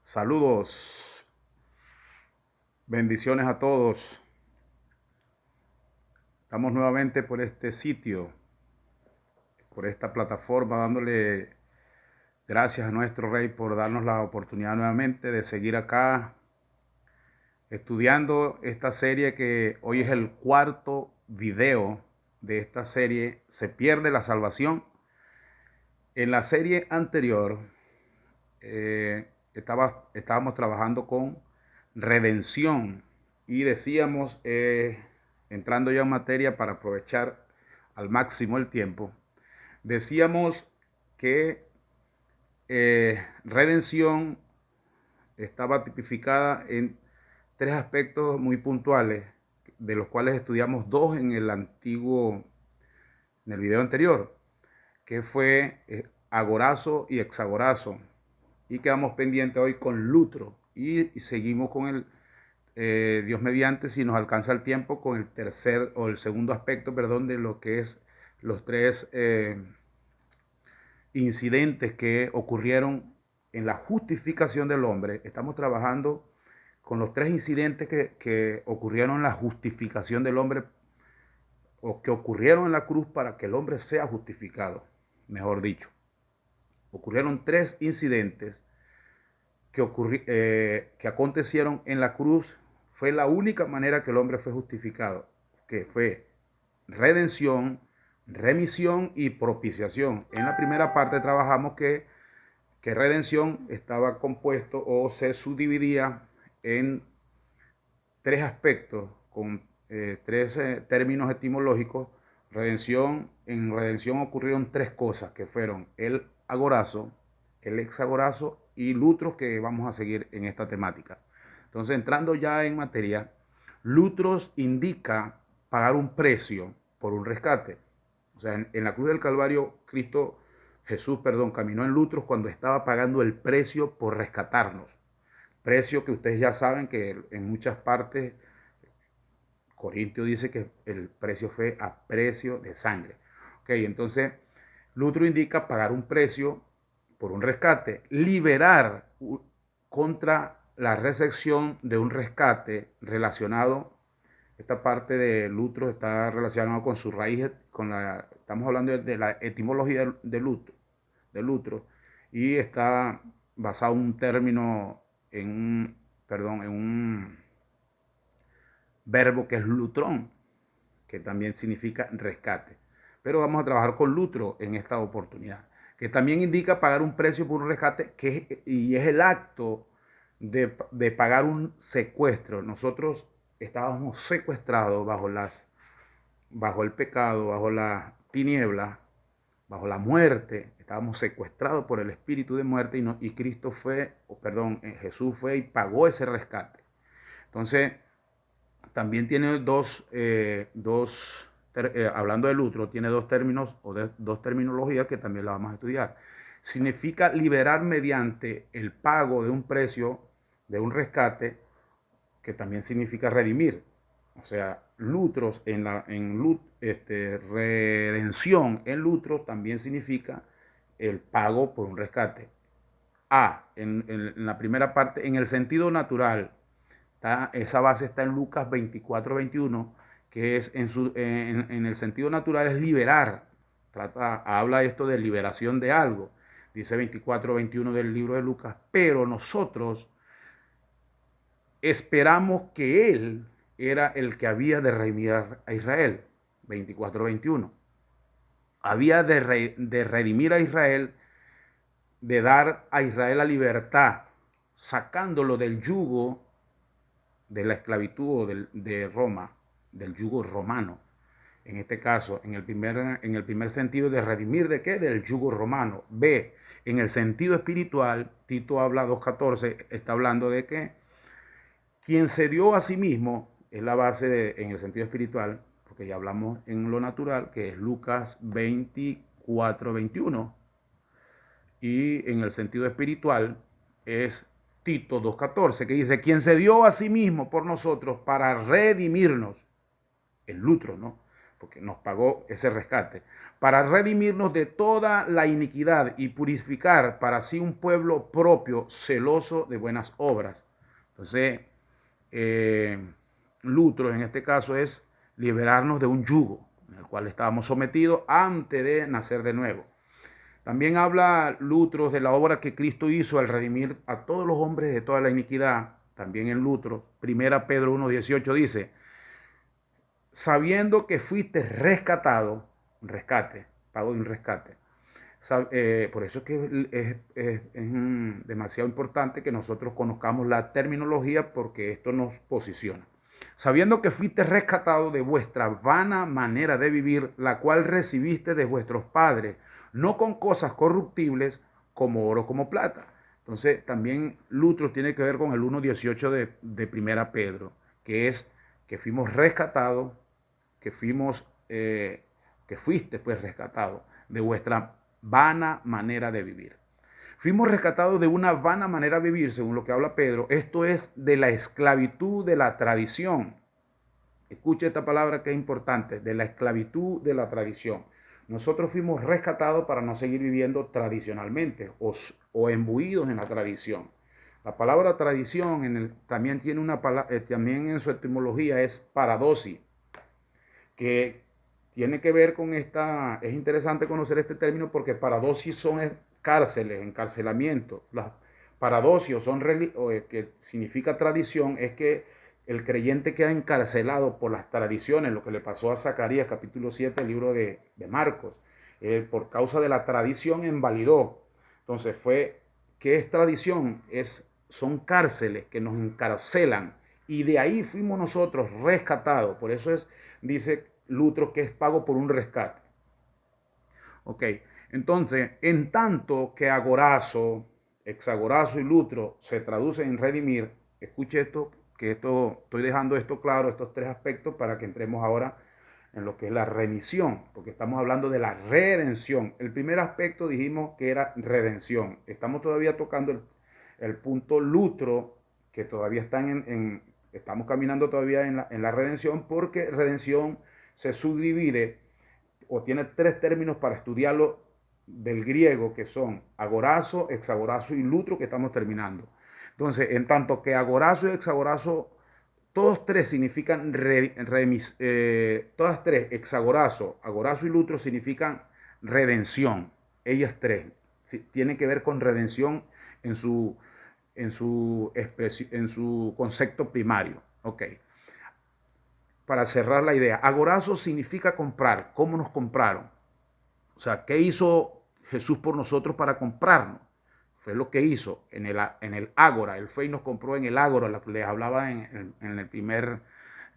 Saludos, bendiciones a todos. Estamos nuevamente por este sitio, por esta plataforma, dándole gracias a nuestro Rey por darnos la oportunidad nuevamente de seguir acá estudiando esta serie que hoy es el cuarto video de esta serie, Se pierde la salvación. En la serie anterior estábamos trabajando con redención y decíamos, entrando ya en materia para aprovechar al máximo el tiempo, decíamos que redención estaba tipificada en tres aspectos muy puntuales, de los cuales estudiamos dos en en el video anterior, que fue agorazo y hexagorazo. Y quedamos pendientes hoy con lutro. Y seguimos con Dios mediante, si nos alcanza el tiempo, con el tercer o el segundo aspecto, perdón, de lo que es los tres incidentes que ocurrieron en la justificación del hombre. Estamos trabajando con los tres incidentes que ocurrieron en la justificación del hombre, o que ocurrieron en la cruz para que el hombre sea justificado, mejor dicho. Ocurrieron tres incidentes que acontecieron en la cruz. Fue la única manera que el hombre fue justificado, que fue redención, remisión y propiciación. En la primera parte trabajamos que redención estaba compuesto o se subdividía en tres aspectos, con tres términos etimológicos. En redención ocurrieron tres cosas, que fueron el agorazo, el hexagorazo y lutros, que vamos a seguir en esta temática. Entonces, entrando ya en materia, lutros indica pagar un precio por un rescate. O sea, en la cruz del Calvario, Jesús, caminó en lutros cuando estaba pagando el precio por rescatarnos. Precio que ustedes ya saben que en muchas partes Corintio dice que el precio fue a precio de sangre. Ok, entonces lutro indica pagar un precio por un rescate, liberar contra la recepción de un rescate relacionado. Esta parte de lutro está relacionada con su raíz, estamos hablando de la etimología de lutro, y está basado en un término, en un verbo que es lutrón, que también significa rescate. Pero vamos a trabajar con lutro en esta oportunidad, que también indica pagar un precio por un rescate, y es el acto de pagar un secuestro. Nosotros estábamos secuestrados bajo el pecado, bajo la tiniebla, bajo la muerte. Estábamos secuestrados por el espíritu de muerte, y Cristo fue, Jesús fue y pagó ese rescate. Entonces, también tiene hablando de lutro, tiene dos términos o dos terminologías que también la vamos a estudiar. Significa liberar mediante el pago de un precio, de un rescate, que también significa redimir. O sea, lutros redención en lutros también significa el pago por un rescate. En la primera parte, en el sentido natural, esa base está en Lucas 24-21, que es en el sentido natural es liberar. Habla esto de liberación de algo. Dice 24-21 del libro de Lucas, pero nosotros esperamos que Él era el que había de redimir a Israel. 24-21. Había de redimir a Israel, de dar a Israel la libertad, sacándolo del yugo de la esclavitud de Roma, del yugo romano. En este caso, en el primer sentido, de redimir ¿de qué? Del yugo romano. B, en el sentido espiritual, Tito habla 2.14, está hablando de que quien se dio a sí mismo, es la base en el sentido espiritual, porque ya hablamos en lo natural, que es Lucas 24-21, y en el sentido espiritual es Tito 2.14, que dice, quien se dio a sí mismo por nosotros para redimirnos, el lutro, ¿no? porque nos pagó ese rescate, para redimirnos de toda la iniquidad y purificar para sí un pueblo propio, celoso de buenas obras. Entonces, lutro en este caso es liberarnos de un yugo en el cual estábamos sometidos antes de nacer de nuevo. También habla Lutro de la obra que Cristo hizo al redimir a todos los hombres de toda la iniquidad. También en Lutro, 1 Pedro 1:18 dice, sabiendo que fuiste rescatado, un rescate, pago de un rescate. Por eso es que es demasiado importante que nosotros conozcamos la terminología porque esto nos posiciona. Sabiendo que fuiste rescatado de vuestra vana manera de vivir, la cual recibiste de vuestros padres, no con cosas corruptibles como oro, como plata. Entonces también Lutro tiene que ver con el 1:18 de Primera Pedro, que es que fuimos rescatados, que fuiste pues rescatado de vuestra vana manera de vivir. Fuimos rescatados de una vana manera de vivir, según lo que habla Pedro. Esto es de la esclavitud de la tradición. Escuche esta palabra que es importante, de la esclavitud de la tradición. Nosotros fuimos rescatados para no seguir viviendo tradicionalmente o embuidos en la tradición. La palabra tradición también tiene también en su etimología es paradosis, que tiene que ver con esta. Es interesante conocer este término porque paradosis son cárceles, encarcelamiento. Las paradosios son que significa tradición, es que el creyente queda encarcelado por las tradiciones, lo que le pasó a Zacarías, capítulo 7, el libro de Marcos. Por causa de la tradición invalidó. Entonces ¿qué es tradición? Son cárceles que nos encarcelan y de ahí fuimos nosotros rescatados. Por eso dice Lutro que es pago por un rescate. Ok, entonces, en tanto que agorazo, hexagorazo y lutro se traducen en redimir, escuche esto, estoy dejando esto claro, estos tres aspectos para que entremos ahora en lo que es la remisión, porque estamos hablando de la redención. El primer aspecto dijimos que era redención. Estamos todavía tocando el punto lutro, que todavía estamos caminando todavía en la redención, porque redención se subdivide o tiene tres términos para estudiarlo del griego, que son agorazo, hexagorazo y lutro, que estamos terminando. Entonces, en tanto que agorazo y hexagorazo, todos tres significan todas tres, hexagorazo, agorazo y lutro, significan redención. Ellas tres tienen que ver con redención en su concepto primario. Ok. Para cerrar la idea, agorazo significa comprar. ¿Cómo nos compraron? O sea, ¿qué hizo Jesús por nosotros para comprarnos? Fue lo que hizo en el ágora. Él fue y nos compró en el ágora, lo que les hablaba en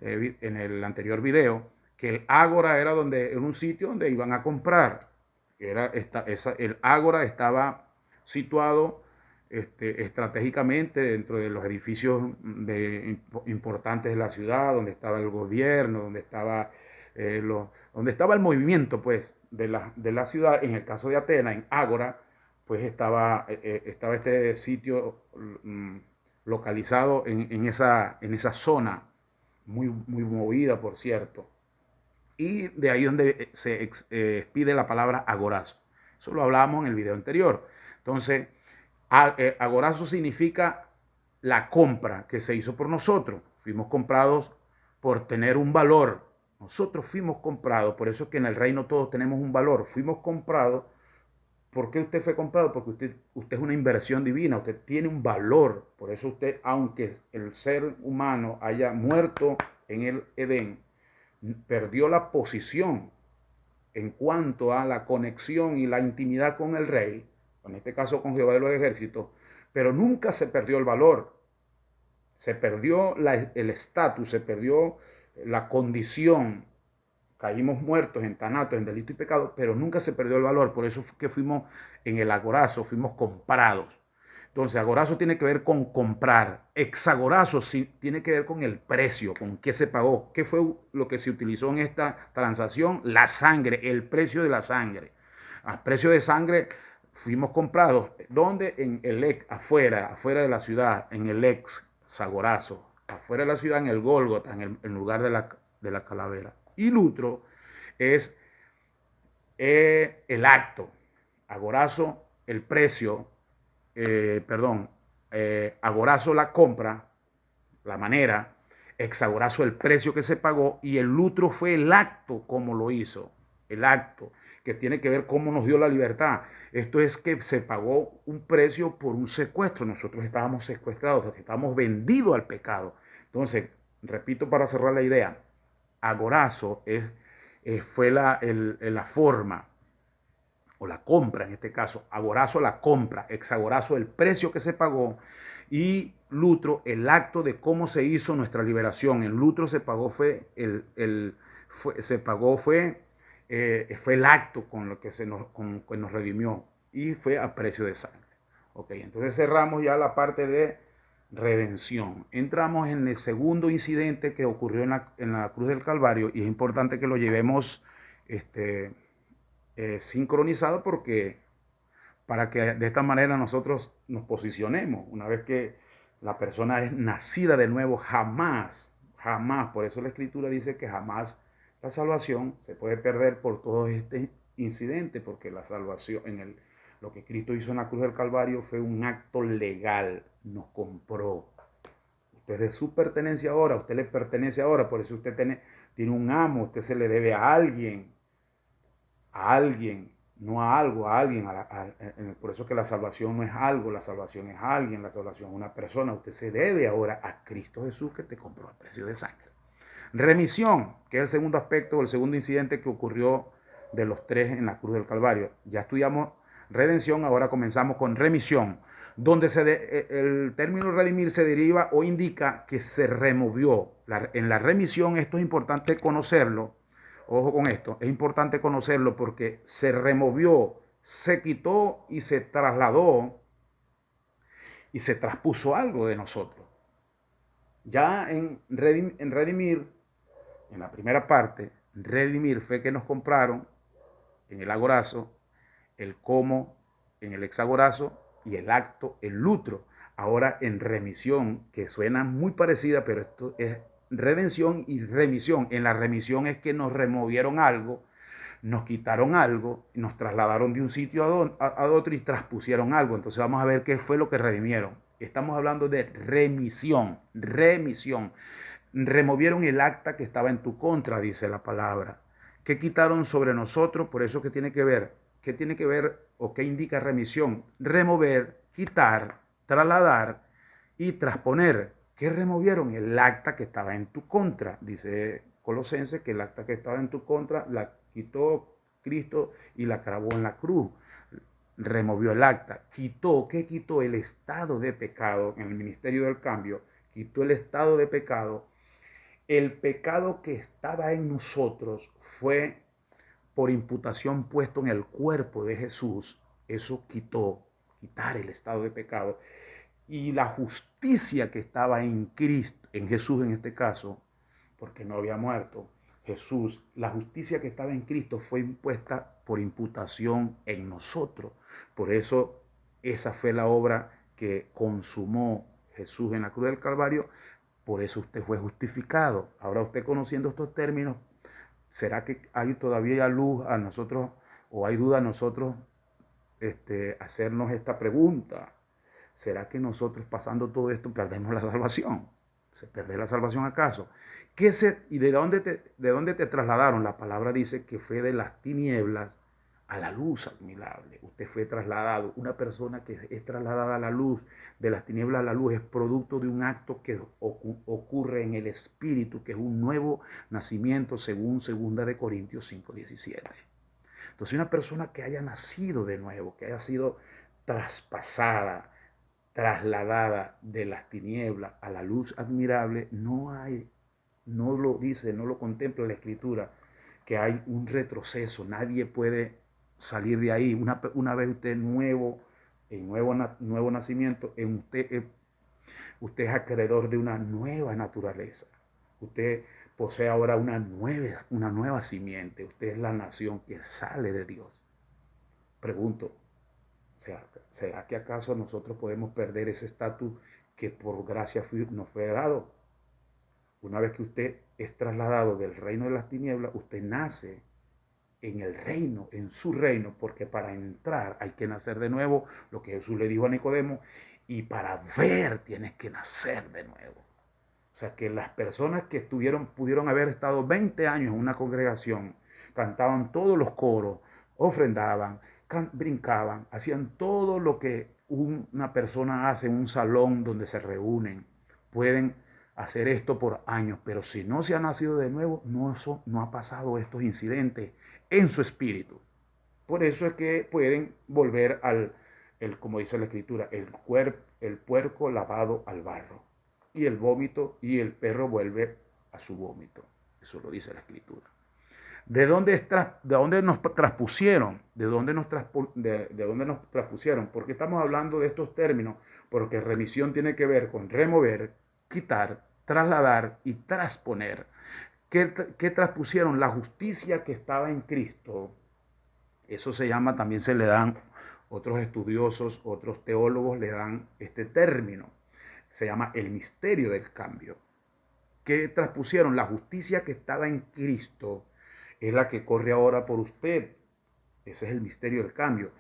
el anterior video, que el ágora era un sitio donde iban a comprar. El ágora estaba situado estratégicamente dentro de los edificios importantes de la ciudad, donde estaba el gobierno, donde estaba el movimiento pues, de la ciudad. En el caso de Atenas, en Ágora, pues estaba este sitio localizado en esa zona, muy, muy movida, por cierto. Y de ahí donde se expide la palabra agorazo. Eso lo hablábamos en el video anterior. Entonces, agorazo significa la compra que se hizo por nosotros. Fuimos comprados por tener un valor. Nosotros fuimos comprados, por eso es que en el reino todos tenemos un valor. Fuimos comprados. ¿Por qué usted fue comprado? Porque usted es una inversión divina, usted tiene un valor. Por eso usted, aunque el ser humano haya muerto en el Edén, perdió la posición en cuanto a la conexión y la intimidad con el rey, en este caso con Jehová de los ejércitos, pero nunca se perdió el valor, se perdió el estatus, se perdió la condición, caímos muertos en tanatos, en delito y pecado, pero nunca se perdió el valor. Por eso que fuimos en el agorazo, fuimos comprados. Entonces, agorazo tiene que ver con comprar. Hexagorazo sí tiene que ver con el precio, con qué se pagó. ¿Qué fue lo que se utilizó en esta transacción? La sangre, el precio de la sangre. A precio de sangre fuimos comprados. ¿Dónde? En el afuera de la ciudad, en el hexagorazo. Afuera de la ciudad, en el Gólgota, en el lugar de la calavera. Y lutro es el acto, agorazo el precio, agorazo la compra, la manera, hexagorazo el precio que se pagó y el lutro fue el acto como lo hizo, el acto que tiene que ver cómo nos dio la libertad. Esto es que se pagó un precio por un secuestro. Nosotros estábamos secuestrados, estábamos vendidos al pecado. Entonces, repito para cerrar la idea, agorazo fue la forma o la compra en este caso, agorazo la compra, hexagorazo el precio que se pagó y lutro el acto de cómo se hizo nuestra liberación. En lutro se pagó fue el acto con lo que que nos redimió y fue a precio de sangre. Ok, entonces cerramos ya la parte de redención. Entramos en el segundo incidente que ocurrió en la cruz del Calvario y es importante que lo llevemos sincronizado porque para que de esta manera nosotros nos posicionemos. Una vez que la persona es nacida de nuevo, jamás, por eso la Escritura dice que jamás la salvación se puede perder por todo este incidente, porque la salvación, lo que Cristo hizo en la cruz del Calvario fue un acto legal, nos compró. Usted es de su pertenencia ahora, usted le pertenece ahora, por eso usted tiene un amo, usted se le debe a alguien, no a algo, a alguien. Por eso que la salvación no es algo, la salvación es alguien, la salvación es una persona. Usted se debe ahora a Cristo Jesús que te compró a precio de sangre. Remisión, que es el segundo aspecto, el segundo incidente que ocurrió de los tres en la cruz del Calvario. Ya estudiamos redención, ahora comenzamos con remisión, donde el término redimir se deriva o indica que se removió. En la remisión, esto es importante conocerlo. Ojo con esto, es importante conocerlo porque se removió, se quitó y se trasladó y se traspuso algo de nosotros. Ya en redimir, en la primera parte, redimir fue que nos compraron en el agorazo, el cómo en el hexagorazo y el acto, el lutro. Ahora en remisión, que suena muy parecida, pero esto es redención y remisión. En la remisión es que nos removieron algo, nos quitaron algo, nos trasladaron de un sitio a otro y traspusieron algo. Entonces vamos a ver qué fue lo que redimieron. Estamos hablando de remisión, remisión. Removieron el acta que estaba en tu contra, dice la palabra. ¿Qué quitaron sobre nosotros? Por eso que tiene que ver. ¿Qué tiene que ver o qué indica remisión? Remover, quitar, trasladar y transponer. ¿Qué removieron? El acta que estaba en tu contra. Dice Colosenses que el acta que estaba en tu contra la quitó Cristo y la clavó en la cruz. Removió el acta. Quitó, ¿qué quitó? El estado de pecado en el ministerio del cambio. Quitó el estado de pecado. El pecado que estaba en nosotros fue por imputación puesto en el cuerpo de Jesús. Eso quitar el estado de pecado. Y la justicia que estaba en Cristo, en Jesús en este caso, porque no había muerto, Jesús, la justicia que estaba en Cristo fue impuesta por imputación en nosotros. Por eso esa fue la obra que consumó Jesús en la cruz del Calvario. Por eso usted fue justificado. Ahora usted conociendo estos términos, ¿será que hay todavía luz a nosotros o hay duda a nosotros hacernos esta pregunta? ¿Será que nosotros pasando todo esto perdemos la salvación? ¿Se pierde la salvación acaso? ¿Y de dónde te trasladaron? La palabra dice que fue de las tinieblas a la luz admirable. Usted fue trasladado. Una persona que es trasladada a la luz, de las tinieblas a la luz, es producto de un acto que ocurre en el espíritu, que es un nuevo nacimiento según 2 Corintios 5:17. Entonces una persona que haya nacido de nuevo, que haya sido traspasada, trasladada de las tinieblas a la luz admirable, no lo dice, no lo contempla la Escritura, que hay un retroceso, nadie puede salir de ahí. Una vez usted nuevo nacimiento, usted es acreedor de una nueva naturaleza. Usted posee ahora una nueva simiente. Usted es la nación que sale de Dios. Pregunto, ¿será que acaso nosotros podemos perder ese estatus que por gracia nos fue dado? Una vez que usted es trasladado del reino de las tinieblas, usted nace en el reino, en su reino, porque para entrar hay que nacer de nuevo, lo que Jesús le dijo a Nicodemo, y para ver tienes que nacer de nuevo. O sea, que las personas que pudieron haber estado 20 años en una congregación, cantaban todos los coros, ofrendaban, brincaban, hacían todo lo que una persona hace en un salón donde se reúnen. Pueden hacer esto por años, pero si no se ha nacido de nuevo, no ha pasado estos incidentes en su espíritu. Por eso es que pueden volver como dice la escritura, el puerco lavado al barro. Y el vómito, y el perro vuelve a su vómito. Eso lo dice la escritura. ¿De dónde nos traspusieron? ¿De dónde nos traspusieron? ¿Por qué estamos hablando de estos términos? Porque remisión tiene que ver con remover, quitar, trasladar y transponer. ¿Qué traspusieron? La justicia que estaba en Cristo. Eso se llama, también se le dan, otros estudiosos, otros teólogos le dan este término. Se llama el misterio del cambio. ¿Qué traspusieron? La justicia que estaba en Cristo es la que corre ahora por usted. Ese es el misterio del cambio.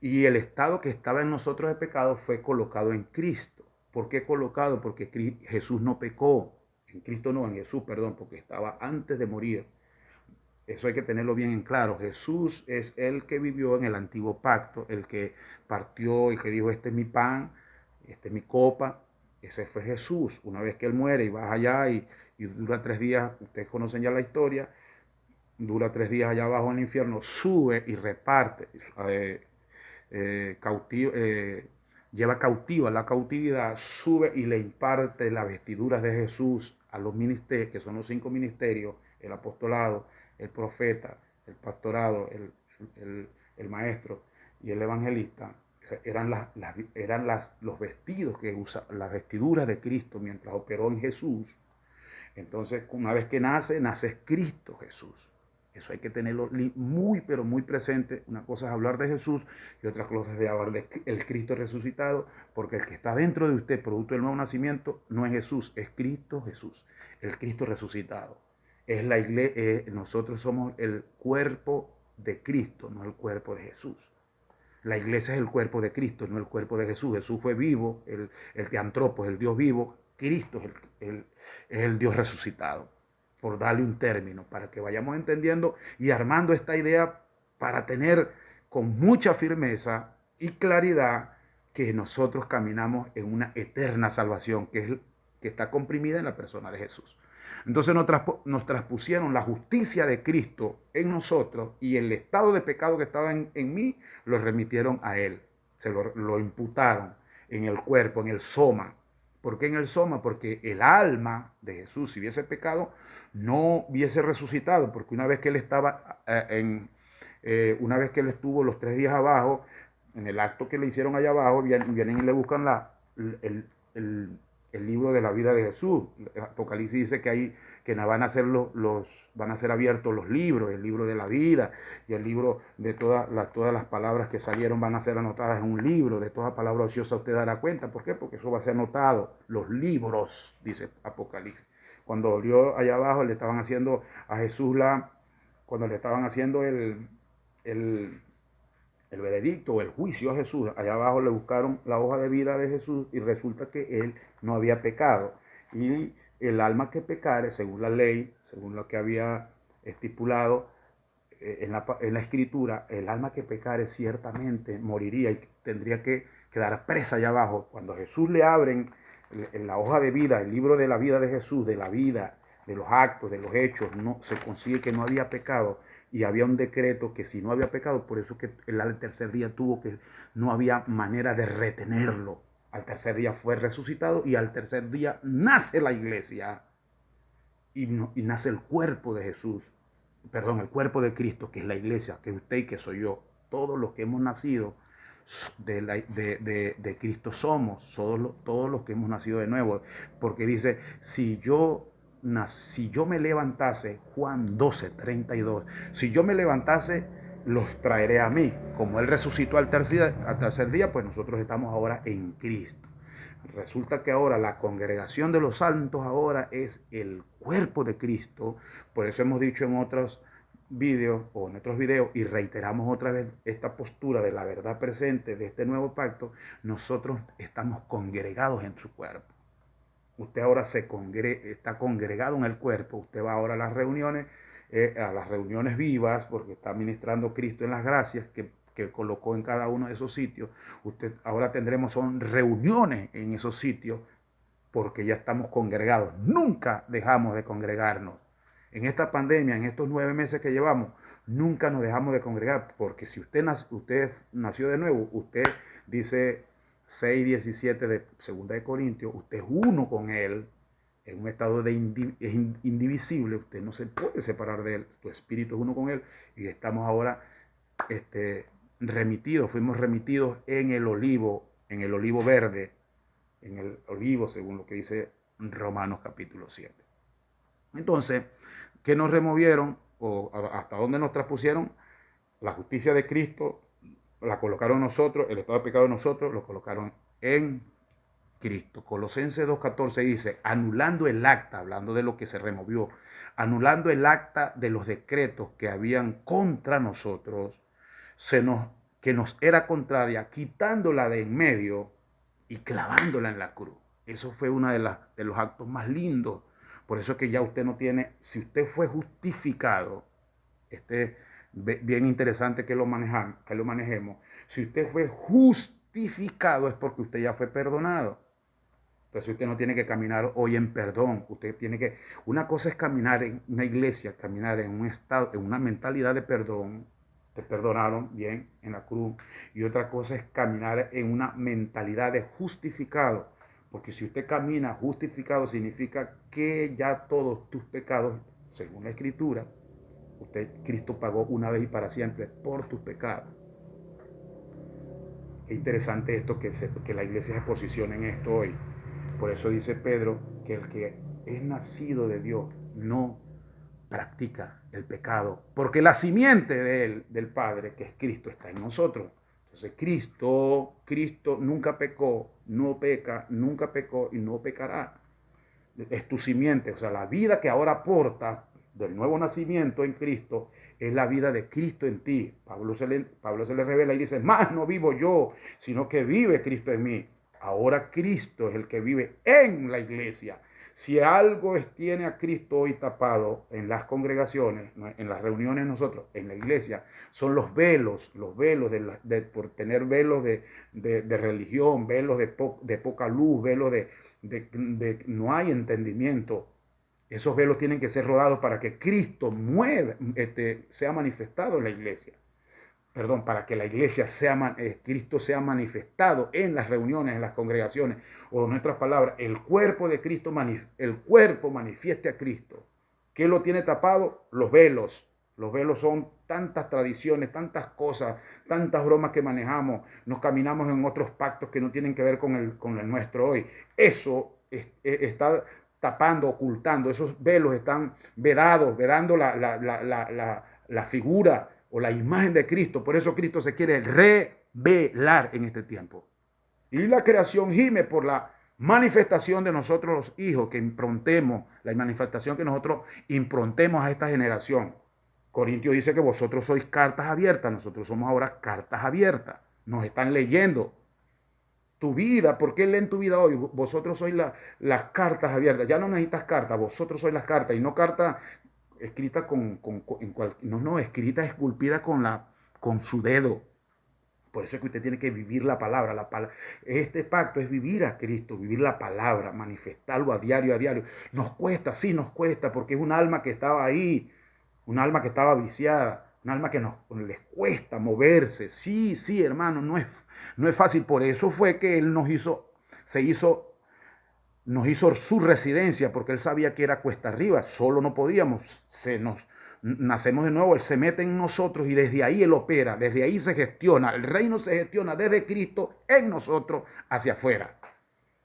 Y el estado que estaba en nosotros de pecado fue colocado en Cristo. ¿Por qué colocado? Porque Jesús no pecó. En Cristo no, en Jesús, perdón, porque estaba antes de morir. Eso hay que tenerlo bien en claro. Jesús es el que vivió en el antiguo pacto, el que partió y que dijo, este es mi pan, este es mi copa. Ese fue Jesús. Una vez que él muere y va allá y dura 3 días, ustedes conocen ya la historia, dura 3 días allá abajo en el infierno, sube y reparte, lleva cautiva la cautividad, sube y le imparte las vestiduras de Jesús a los ministerios, que son los 5 ministerios, el apostolado, el profeta, el pastorado, el maestro y el evangelista. O sea, eran los vestidos que usa, las vestiduras de Cristo mientras operó en Jesús. Entonces, una vez que nace Cristo Jesús. Eso hay que tenerlo muy, pero muy presente. Una cosa es hablar de Jesús y otra cosa es hablar del Cristo resucitado, porque el que está dentro de usted, producto del nuevo nacimiento, no es Jesús, es Cristo Jesús, el Cristo resucitado. Es la iglesia, nosotros somos el cuerpo de Cristo, no el cuerpo de Jesús. La iglesia es el cuerpo de Cristo, no el cuerpo de Jesús. Jesús fue vivo, el teantropos, el Dios vivo. Cristo es el Dios resucitado, por darle un término, para que vayamos entendiendo y armando esta idea para tener con mucha firmeza y claridad que nosotros caminamos en una eterna salvación, que está comprimida en la persona de Jesús. Entonces nos traspusieron la justicia de Cristo en nosotros y el estado de pecado que estaba en mí, lo remitieron a Él. Lo imputaron en el cuerpo, en el soma. ¿Por qué en el soma? Porque el alma de Jesús, si hubiese pecado, no hubiese resucitado, porque una vez que él estaba una vez que él estuvo los 3 días abajo, en el acto que le hicieron allá abajo, vienen y le buscan el libro de la vida de Jesús. Apocalipsis dice que van a ser abiertos los libros, el libro de la vida y el libro de todas las palabras que salieron van a ser anotadas en un libro. De toda palabra ociosa usted dará cuenta. ¿Por qué? Porque eso va a ser anotado. Los libros, dice Apocalipsis. Cuando volvió allá abajo le estaban haciendo a Jesús cuando le estaban haciendo el veredicto o el juicio a Jesús, allá abajo le buscaron la hoja de vida de Jesús y resulta que él no había pecado. Y el alma que pecare, según la ley, según lo que había estipulado en la escritura, el alma que pecare ciertamente moriría y tendría que quedar presa allá abajo. Cuando a Jesús le abren en la hoja de vida, el libro de la vida de Jesús, de la vida, de los actos, de los hechos, no se consigue que no había pecado y había un decreto que si no había pecado, por eso que al tercer día no había manera de retenerlo. Al tercer día fue resucitado y al tercer día nace la iglesia y nace el cuerpo de Jesús, perdón, el cuerpo de Cristo, que es la iglesia, que es usted y que soy yo. Todos los que hemos nacido de Cristo somos, todos los que hemos nacido de nuevo, porque dice, si yo me levantase, Juan 12:32, si yo me levantase, los traeré a mí. Como Él resucitó al tercer día, pues nosotros estamos ahora en Cristo. Resulta que ahora la congregación de los santos ahora es el cuerpo de Cristo. Por eso hemos dicho en otros vídeos o en otros videos y reiteramos otra vez esta postura de la verdad presente de este nuevo pacto, nosotros estamos congregados en su cuerpo. Usted ahora está congregado en el cuerpo, usted va ahora a las reuniones vivas, porque está ministrando Cristo en las gracias que colocó en cada uno de esos sitios. Ahora son reuniones en esos sitios, porque ya estamos congregados. Nunca dejamos de congregarnos. En esta pandemia, en estos 9 meses que llevamos, nunca nos dejamos de congregar, porque si usted nació de nuevo, usted dice 6:17 de 2 de Corintios, usted es uno con él, en un estado de indivisible, usted no se puede separar de él, tu espíritu es uno con él, y estamos ahora fuimos remitidos en el olivo verde, en el olivo, según lo que dice Romanos capítulo 7. Entonces, ¿qué nos removieron o hasta dónde nos traspusieron? La justicia de Cristo la colocaron nosotros, el estado de pecado de nosotros lo colocaron en Cristo. Colosenses 2:14 dice, anulando el acta, hablando de lo que se removió, anulando el acta de los decretos que habían contra nosotros, que nos era contraria, quitándola de en medio y clavándola en la cruz. Eso fue uno de los actos más lindos. Por eso es que ya usted no tiene, si usted fue justificado, bien interesante que lo manejemos. Si usted fue justificado es porque usted ya fue perdonado. Entonces usted no tiene que caminar hoy en perdón. Una cosa es caminar en una iglesia, caminar en un estado, en una mentalidad de perdón. Te perdonaron bien en la cruz. Y otra cosa es caminar en una mentalidad de justificado. Porque si usted camina justificado, significa que ya todos tus pecados, según la Escritura, Cristo pagó una vez y para siempre por tus pecados. Qué interesante esto, que la iglesia se posicione en esto hoy. Por eso dice Pedro que el que es nacido de Dios no practica el pecado, porque la simiente del Padre, que es Cristo, está en nosotros. Entonces Cristo nunca pecó, no peca, nunca pecó y no pecará. Es tu simiente, o sea, la vida que ahora aporta del nuevo nacimiento en Cristo es la vida de Cristo en ti. Pablo se le revela y dice, más no vivo yo, sino que vive Cristo en mí. Ahora Cristo es el que vive en la iglesia. Si algo tiene a Cristo hoy tapado en las congregaciones, en las reuniones nosotros, en la iglesia, son los velos por tener velos de religión, velos de poca luz, velos no hay entendimiento. Esos velos tienen que ser rodados para que Cristo sea manifestado en la iglesia. Perdón, para que la iglesia Cristo sea manifestado en las reuniones, en las congregaciones, o en otras palabras, el cuerpo de Cristo, el cuerpo manifieste a Cristo. ¿Qué lo tiene tapado? Los velos. Los velos son tantas tradiciones, tantas cosas, tantas bromas que manejamos. Nos caminamos en otros pactos que no tienen que ver con el nuestro hoy. Eso está tapando, ocultando. Esos velos están vedando la figura o la imagen de Cristo. Por eso Cristo se quiere revelar en este tiempo. Y la creación gime por la manifestación de nosotros los hijos, que improntemos, la manifestación que nosotros improntemos a esta generación. Corintios dice que vosotros sois cartas abiertas, nosotros somos ahora cartas abiertas. Nos están leyendo tu vida. ¿Por qué leen tu vida hoy? Vosotros sois las cartas abiertas. Ya no necesitas cartas, vosotros sois las cartas, y no cartas escrita escrita, esculpida con su dedo. Por eso es que usted tiene que vivir la palabra. Este pacto es vivir a Cristo, vivir la palabra, manifestarlo a diario. Nos cuesta, sí nos cuesta, porque es un alma que estaba ahí, un alma que estaba viciada, un alma que les cuesta moverse. Sí, hermano, no es fácil. Por eso fue que Él nos hizo su residencia, porque Él sabía que era cuesta arriba, solo no podíamos, nacemos de nuevo, Él se mete en nosotros y desde ahí Él opera, desde ahí se gestiona, el reino se gestiona desde Cristo en nosotros hacia afuera,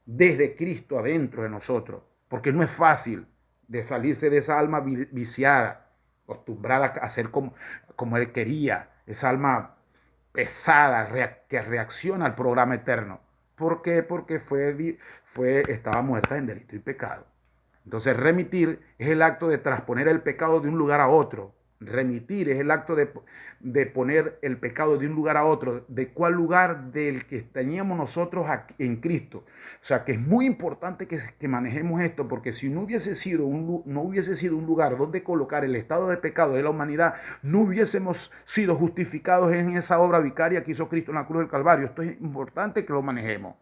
desde Cristo adentro de nosotros, porque no es fácil de salirse de esa alma viciada, acostumbrada a hacer como Él quería, esa alma pesada que reacciona al programa eterno. ¿Por qué? Porque estaba muerta en delito y pecado. Entonces remitir es el acto de transponer el pecado de un lugar a otro. Remitir es el acto de poner el pecado de un lugar a otro. ¿De cuál lugar? Del que teníamos nosotros en Cristo. O sea que es muy importante que manejemos esto, porque si no hubiese sido un lugar donde colocar el estado de pecado de la humanidad, no hubiésemos sido justificados en esa obra vicaria que hizo Cristo en la cruz del Calvario. Esto es importante que lo manejemos.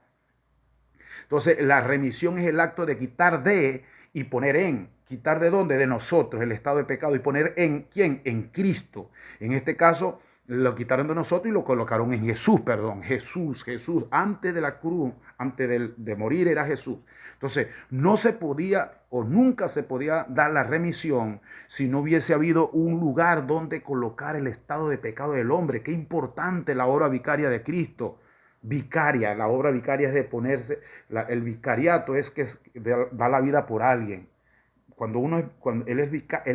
Entonces, la remisión es el acto de quitar de y poner en. ¿Quitar de dónde? De nosotros el estado de pecado y poner en ¿quién? En Cristo. En este caso, lo quitaron de nosotros y lo colocaron en Jesús, perdón. Jesús. Antes de la cruz, antes de morir era Jesús. Entonces, no se podía o nunca se podía dar la remisión si no hubiese habido un lugar donde colocar el estado de pecado del hombre. Qué importante la obra vicaria de Cristo. Vicaria, la obra vicaria es de ponerse, el vicariato es que da la vida por alguien. Cuando él es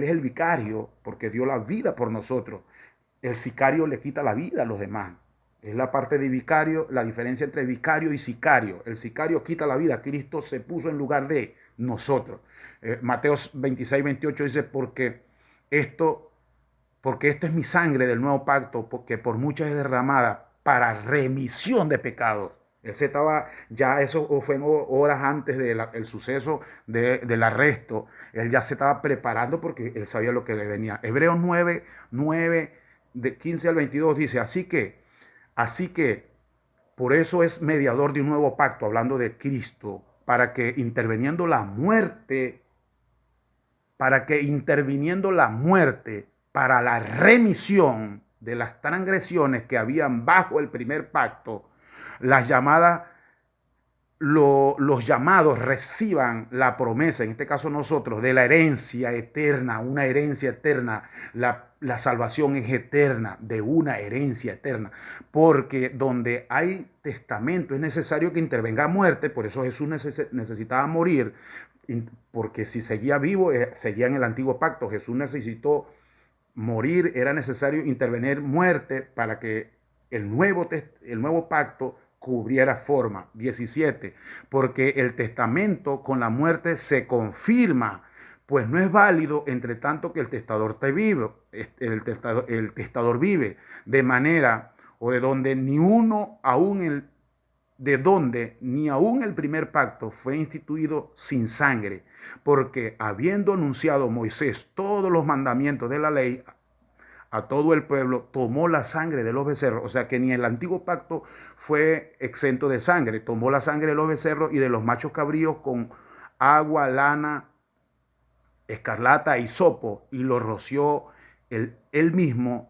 el vicario, porque dio la vida por nosotros. El sicario le quita la vida a los demás. Es la parte de vicario, la diferencia entre vicario y sicario. El sicario quita la vida, Cristo se puso en lugar de nosotros. Mateo 26, 28 dice, esto, porque esto es mi sangre del nuevo pacto, porque por muchas es derramada para remisión de pecados. Él se estaba, ya eso fue en horas antes del suceso del arresto. Él ya se estaba preparando porque él sabía lo que le venía. Hebreos 9, de 15 al 22 dice, así que, por eso es mediador de un nuevo pacto, hablando de Cristo, para que interviniendo la muerte, para la remisión de las transgresiones que habían bajo el primer pacto, las llamadas, los llamados reciban la promesa, en este caso nosotros, de la herencia eterna, una herencia eterna. La salvación es eterna, de una herencia eterna, porque donde hay testamento es necesario que intervenga muerte. Por eso Jesús necesitaba morir, porque si seguía vivo, seguía en el antiguo pacto. Jesús necesitó morir, era necesario intervenir muerte para que el nuevo pacto cubriera forma. 17, porque el testamento con la muerte se confirma, pues no es válido entre tanto que el testador te vive, el testador vive, de manera o de donde ni uno aún de donde ni aún el primer pacto fue instituido sin sangre, porque habiendo anunciado Moisés todos los mandamientos de la ley a todo el pueblo, tomó la sangre de los becerros. O sea que ni el antiguo pacto fue exento de sangre. Tomó la sangre de los becerros y de los machos cabríos con agua, lana, escarlata y hisopo, y lo roció él mismo,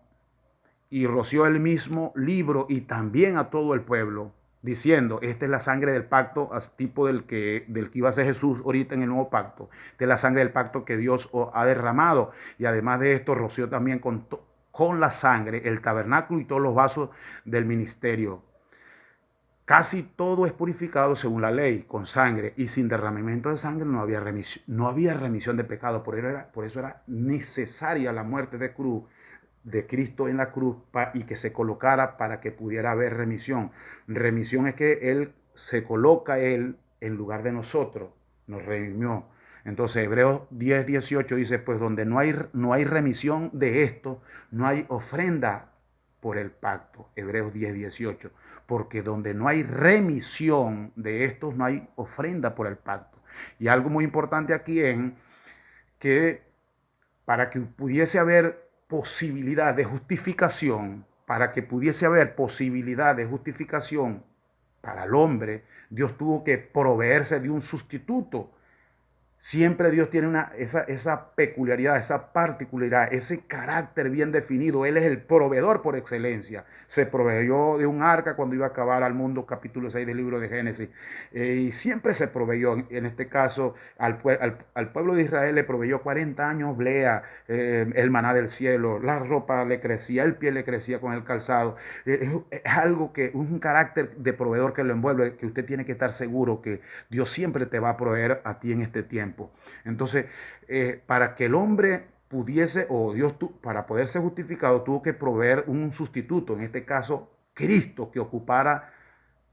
y roció el mismo libro y también a todo el pueblo, diciendo, esta es la sangre del pacto, tipo del que iba a ser Jesús ahorita en el nuevo pacto. Esta es la sangre del pacto que Dios ha derramado. Y además de esto, roció también con la sangre el tabernáculo y todos los vasos del ministerio. Casi todo es purificado según la ley, con sangre, y sin derramamiento de sangre no había remisión de pecado. Por eso era necesaria la muerte de Cristo en la cruz, y que se colocara para que pudiera haber remisión. Remisión es que Él se coloca en lugar de nosotros, nos redimió. Entonces Hebreos 10, 18 dice, pues donde no hay remisión de esto, no hay ofrenda por el pacto. Hebreos 10, 18, porque donde no hay remisión de estos, no hay ofrenda por el pacto. Y algo muy importante aquí es que para que pudiese haber posibilidad de justificación, para el hombre, Dios tuvo que proveerse de un sustituto. Siempre Dios tiene esa peculiaridad, esa particularidad, ese carácter bien definido. Él es el proveedor por excelencia. Se proveyó de un arca cuando iba a acabar al mundo, capítulo 6 del libro de Génesis. Y siempre se proveyó. En este caso, al pueblo de Israel le proveyó 40 años blea, el maná del cielo, la ropa le crecía, el pie le crecía con el calzado. Es algo un carácter de proveedor que lo envuelve, que usted tiene que estar seguro que Dios siempre te va a proveer a ti en este tiempo. Entonces, para que el hombre pudiese, para poder ser justificado, tuvo que proveer un sustituto, en este caso Cristo, que ocupara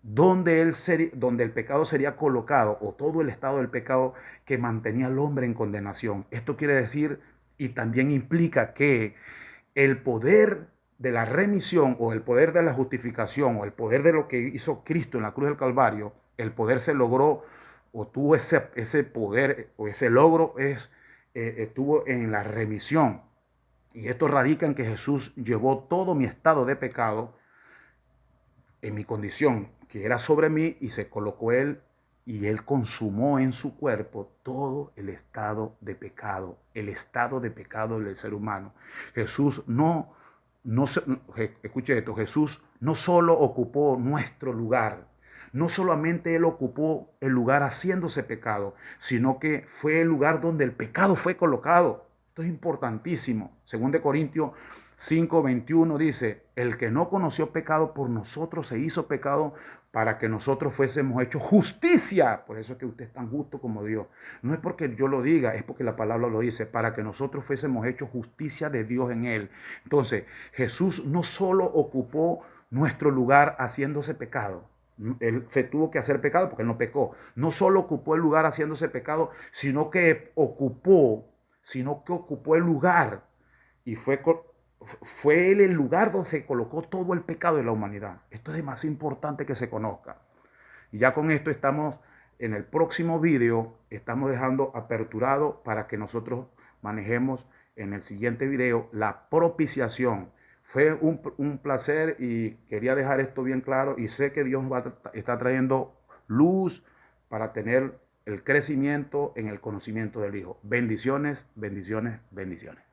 donde el pecado sería colocado, o todo el estado del pecado que mantenía al hombre en condenación. Esto quiere decir Y también implica que el poder de la remisión o el poder de la justificación o el poder de lo que hizo Cristo en la cruz del Calvario, el poder se logró o tuvo ese poder o ese logro estuvo en la remisión. Y esto radica en que Jesús llevó todo mi estado de pecado en mi condición, que era sobre mí, y se colocó él y él consumó en su cuerpo todo el estado de pecado del ser humano. Jesús no, escuche esto, Jesús no solo ocupó nuestro lugar, no solamente él ocupó el lugar haciéndose pecado, sino que fue el lugar donde el pecado fue colocado. Esto es importantísimo. Según de Corintios 5:21 dice, el que no conoció pecado por nosotros se hizo pecado para que nosotros fuésemos hechos justicia. Por eso es que usted es tan justo como Dios. No es porque yo lo diga, es porque la palabra lo dice, para que nosotros fuésemos hechos justicia de Dios en él. Entonces, Jesús no solo ocupó nuestro lugar haciéndose pecado. Él se tuvo que hacer pecado porque él no pecó. No solo ocupó el lugar haciéndose pecado, sino que ocupó el lugar y fue él el lugar donde se colocó todo el pecado de la humanidad. Esto es más importante que se conozca. Y ya con esto estamos en el próximo video, estamos dejando aperturado para que nosotros manejemos en el siguiente video la propiciación. Fue un placer y quería dejar esto bien claro y sé que Dios está trayendo luz para tener el crecimiento en el conocimiento del Hijo. Bendiciones, bendiciones, bendiciones.